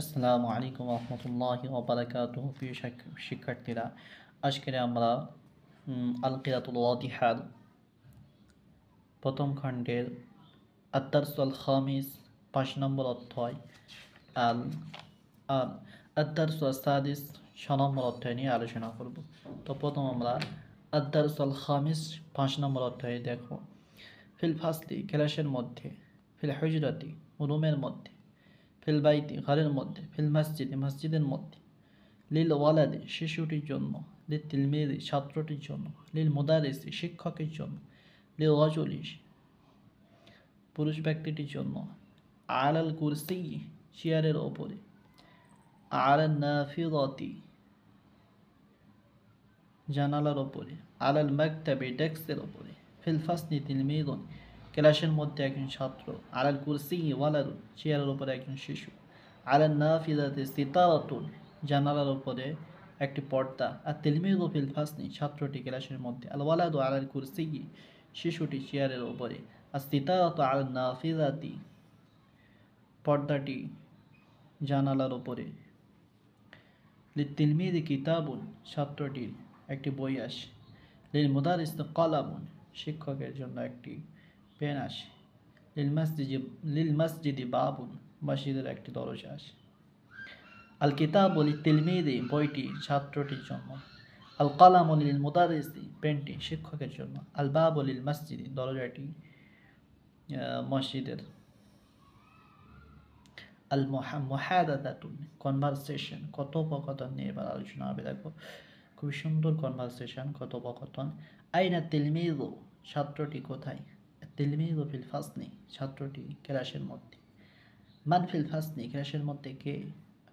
আসসালামু আলাইকুম রহমতুল্লাহি ওয়া বারাকাতুহু। প্রিয় শিক্ষার্থীরা, আজকে আমরা আল কিরাতুল ওয়াদিহার প্রথম খণ্ডের আদ-দারসুল খামিস ৫ নম্বর অধ্যায় আল আর আদ-দারসুল সাদিস ৬ নম্বর অধ্যায় নিয়ে আলোচনা করব। তো প্রথম আমরা আদ-দারসুল খামিস ৫ নম্বর অধ্যায়ে দেখো, ফিল ফাসলি ক্লাসের মধ্যে, ফিল হুজরাতি রুমের মধ্যে, ফিল বাইতি ঘরের মধ্যে, ফিল মসজিদে মসজিদের মধ্যে, লিল ওয়ালাদি শিশুটির জন্য, লিল তিলমিদি ছাত্রটির জন্য, লিল মুদারিসি শিক্ষকের জন্য, লিল রাজুলি পুরুষ ব্যক্তিটির জন্য, আলাল কুরসি চেয়ারের ওপরে, আলাল নাফিদাতি জানালার ওপরে, আলাল মাকতাবি ডেস্কের ওপরে, ফিল ফাসলি তিলমিদুন ক্লাসের মধ্যে একজন ছাত্র, আলাল কুরসি ওয়ালাদুন চেয়ারের ওপরে একজন শিশু, আলাল নাফিদাতি সিতারাতুন জানালার ওপরে একটি পর্দা, আর তিলমিদু ফিল ফাসলি ছাত্রটি ক্লাসের মধ্যে, আল ওয়ালাদু আলাল কুরসি শিশুটি চেয়ারের ওপরে, আর সিতারাতু আলাল নাফিদাতি পর্দাটি জানালার ওপরে, লিল তিলমিদি কিতাবুন ছাত্রটির একটি বই আসে, লিল মুদারিস কলামুন শিক্ষকের জন্য একটি পেন আসে, লিল মসজিদি বাবুন মসজিদের একটি দরজা আসে, আল কিতাবু লিল তিলমিদি বইটি ছাত্রটির জন্য, আল কলামু লিল মুদারিসি পেনটি শিক্ষকের জন্য, আল বাবু লিল মসজিদি দরজাটি মসজিদের, আল মুহাদাদাতুন কনভারসেশন কথোপকথন নিয়ে এবার আলোচনা হবে। দেখো, খুবই সুন্দর কনভারসেশন কথোপকথন। আইনা তিলমিদু ছাত্রটি কোথায়, তিলমিদু ফিল ফাসলি ছাত্রটি ক্লাসের মধ্যে, মান ফিল ফাসলি ক্লাসের মধ্যে কে,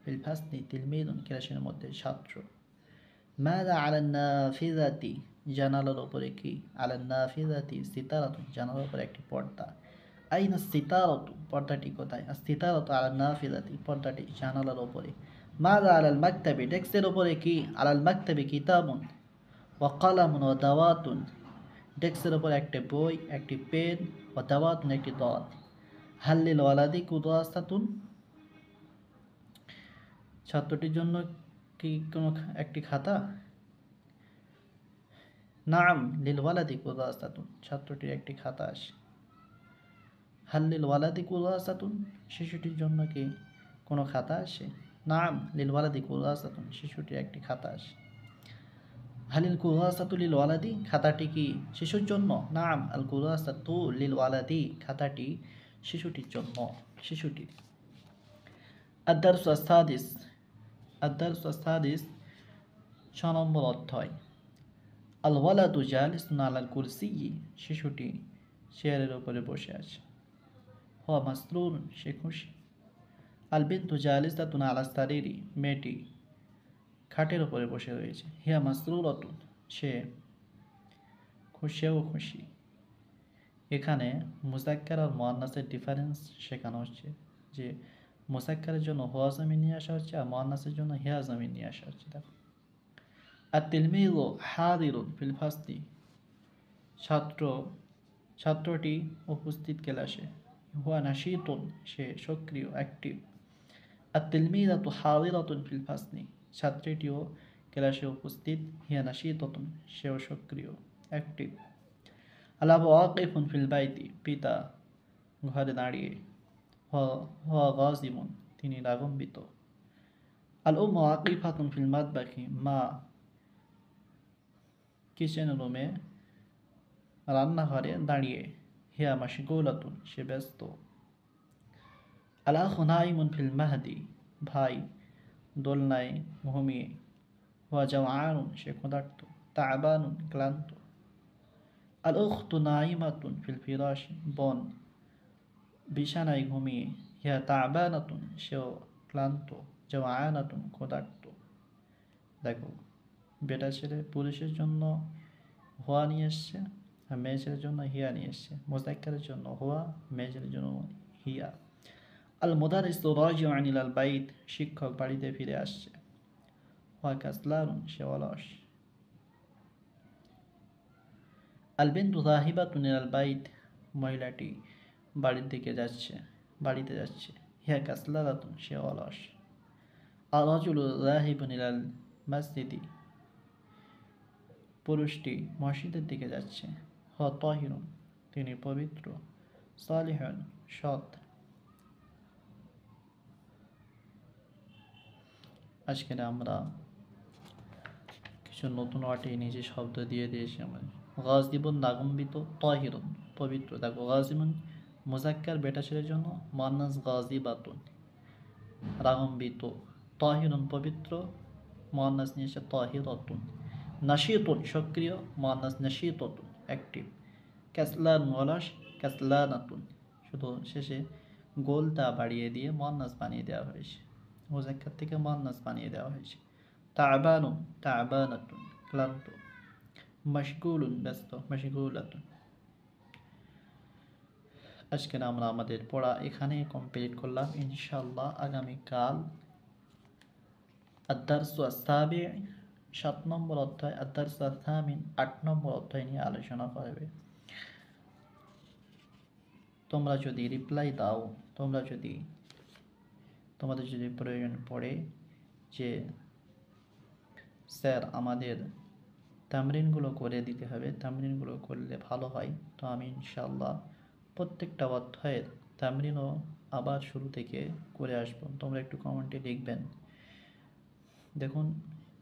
ফিল ফাসলি তিলমিদুন ক্লাসের মধ্যে ছাত্র, মাযা আলান নাফিযাতি জানালার উপরে কি, আলান নাফিযাতি সিতারাতুন জানালার উপরে একটি পর্দা, আইনা সিতারাতু পর্দাটি কোথায়, সিতারাতু আলান নাফিযাতি পর্দাটি জানালার উপরে, মাযা আলাল মাকতাবি ডেস্কের উপরে কি, আলাল মাকতাবি কিতাবুন ওয়া কলামুন ওয়া দাওয়াতুন ডেস্কের উপরে একটি বই একটি পেন, ওয়া দাওয়াতুন একটি দাঁত, হাল লিল ওয়ালাদি কুরাসাতুন ছাত্রটির জন্য কি কোনো একটি খাতা, নাম লিল ওয়ালাদি কুরাসাতুন ছাত্রটির একটি খাতা আসে, হাল লিল ওয়ালাদি কুরাসাতুন শিশুটির জন্য কি কোনো খাতা আসে, নাম লিল ওয়ালাদি কুরাসাতুন শিশুটির একটি খাতা আসে, হালিল কুরাসাতু লিল ওয়ালাদি খাতাটি কি শিশুর জন্য, নাম আল কুরাসাতু লিল ওয়ালাদি খাতাটি শিশুটির জন্য শিশুটির। আদ-দারসু আস-সাদিস আদ-দারসু আস-সাদিস ৬ নম্বর অধ্যায়, আল ওয়ালাদু জালিসুন আলাল কুরসিয়্যি শিশুটি চেয়ারের উপরে বসে আছে, হুয়া মাসরুরুন সে খুশি, আল বিনতু জালিসাতুন আলা সারিরি মেয়েটি খাটের উপরে বসে রয়েছে, হিয়া মাসরুরাতুন সে খুশিও খুশি। এখানে মুযাক্কার আর মুআন্নাসের ডিফারেন্স শেখানো হচ্ছে, যে মুযাক্কারের জন্য হুয়া জামির নিয়ে আসা হচ্ছে আর মুআন্নাসের জন্য হিয়া জামির নিয়ে আসা হচ্ছে। দেখো, আর তিলমিযু হাদিরুন ফিল ফাসলি ছাত্রটি উপস্থিত ক্লাসে, হুয়া নাশীতুন সে সক্রিয় অ্যাক্টিভ, আর তিলমিযাতু হাদিরাতুন ফিল ফাসলি ছাত্রীটিও ক্লাসে উপস্থিত, হিয়া নাশীতাতুন সেও সক্রিয় অ্যাক্টিভ, আল আবু ওয়াকিফুন ফিল বাইতি পিতা ঘরে দাঁড়িয়ে, হুয়া গাযিবুন তিনি রাগান্বিত, আল উম্মু ওয়াকিফাতুন ফিল মাতবাখি মা কিচেন রুমে রান্নাঘরে দাঁড়িয়ে, হিয়া মাশগুলাতুন সে ব্যস্ত, আল আখু নাইমুন ফিল মাহদি ভাই দোলনায় ঘুমিয়ে, হুয়া জাওআনুন সে ক্ষুধার্ত, তা'বানুন ক্লান্ত, আল উখতু নাইমাতুন ফিল ফিরাশি বোন বিছানায় ঘুমিয়ে, হিয়া তা'বানাতুন সেও ক্লান্ত, জাওআনাতুন ক্ষুধার্ত। দেখো, বেটা ছেলে পুরুষের জন্য হুয়া নিয়ে এসছে আর মেয়ে ছেলের জন্য হিয়া নিয়ে এসছে, মুযাক্কারের জন্য হুয়া মেয়ে ছেলের জন্য হিয়া। আল মুদারিসু রাজিউন ইলাল বাইত শিক্ষক বাড়িতে ফিরে আসছে, হুয়া কাসলানুন সে অলস, আল বিনতু যাহিবাতুন ইলাল বাইত মহিলাটি বাড়িতে যাচ্ছে, হিয়া কাসলাতুন সে অলস। আর-রাজুলু যাহিবুন ইলাল মাসজিদি, পুরুষটি মসজিদের দিকে যাচ্ছে। হুয়া তাহিরুন, তিনি পবিত্র। সালিহুন, সৎ। আজকে আমরা কিছু নতুন ওয়ার্ডে নিজে শব্দ দিয়ে দিয়েছি আমরা। গাজিবুন দাগম্বিত, তাহিরুন পবিত্র। দেখো গাজিবুন মুজাক্কার বেটা ছেলের জন্য, মুয়ান্নাস গাজিবাতুন রাগম্বিত। তাহিরুন পবিত্র, মুয়ান্নাস নিয়ে এসে তাহিরাতুন। নাশীতুন সক্রিয়, মুয়ান্নাস নাশীতাতুন অ্যাক্টিভ। কাসলান অলস, কাসলানাতুন, শুধু শেষে গোলটা বাড়িয়ে দিয়ে মুয়ান্নাস বানিয়ে দেওয়া হয়েছে, মুজাক্কার থেকে মুয়ান্নাস বানিয়ে দেওয়া হয়েছে। তাবানুন, তাবানাতুন ক্লান্ত। মাশগুলুন ব্যস্ত, মাশগুলাতুন। আজকে আমরা আমাদের পড়া এখানে কমপ্লিট করলাম। ইনশাআল্লাহ আগামীকাল আদ-দারসু আস-সাবি', ৭ নম্বর অধ্যায়, আদ-দারসু আস-সামিন ৮ নম্বর অধ্যায় নিয়ে আলোচনা করবে। তোমরা যদি রিপ্লাই দাও, তোমাদের যদি প্রয়োজন পড়ে যে স্যার আমাদের তামরিনগুলো করে দিতে হবে, তামরিনগুলো করলে ভালো হয়, তো আমি ইনশাআল্লাহ প্রত্যেকটা অধ্যায়ের তামরিনও আবার শুরু থেকে করে আসবো। তোমরা একটু কমেন্টে লিখবেন। দেখুন,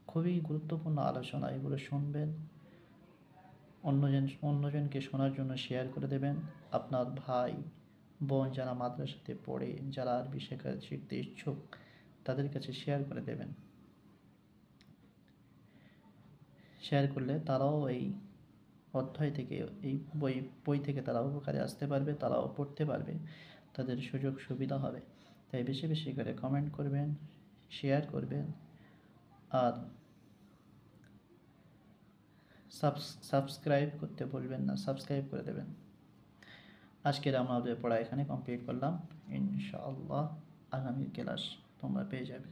খুবই গুরুত্বপূর্ণ আলোচনা, এগুলো শুনবেন, অন্যজনকে শোনার জন্য শেয়ার করে দেবেন। আপনার ভাই বোন যারা মাদ্রাসাতে পড়ে, যারা আরবি শিখতে ইচ্ছুক, তাদের কাছে শেয়ার করে দেবেন। শেয়ার করলে তারাও এই অধ্যায় থেকে, এই বই থেকে তারা উপকারে আসতে পারবে, তারাও পড়তে পারবে, তাদের সুযোগ সুবিধা হবে। তাই বেশি বেশি করে কমেন্ট করবেন, শেয়ার করবেন, আর সাবস্ক্রাইব করতে ভুলবেন না, সাবস্ক্রাইব করে দেবেন। আজকের আমাদের পড়া এখানে কমপ্লিট করলাম। ইনশাআল্লাহ আগামী ক্লাস তোমরা পেয়ে যাবে।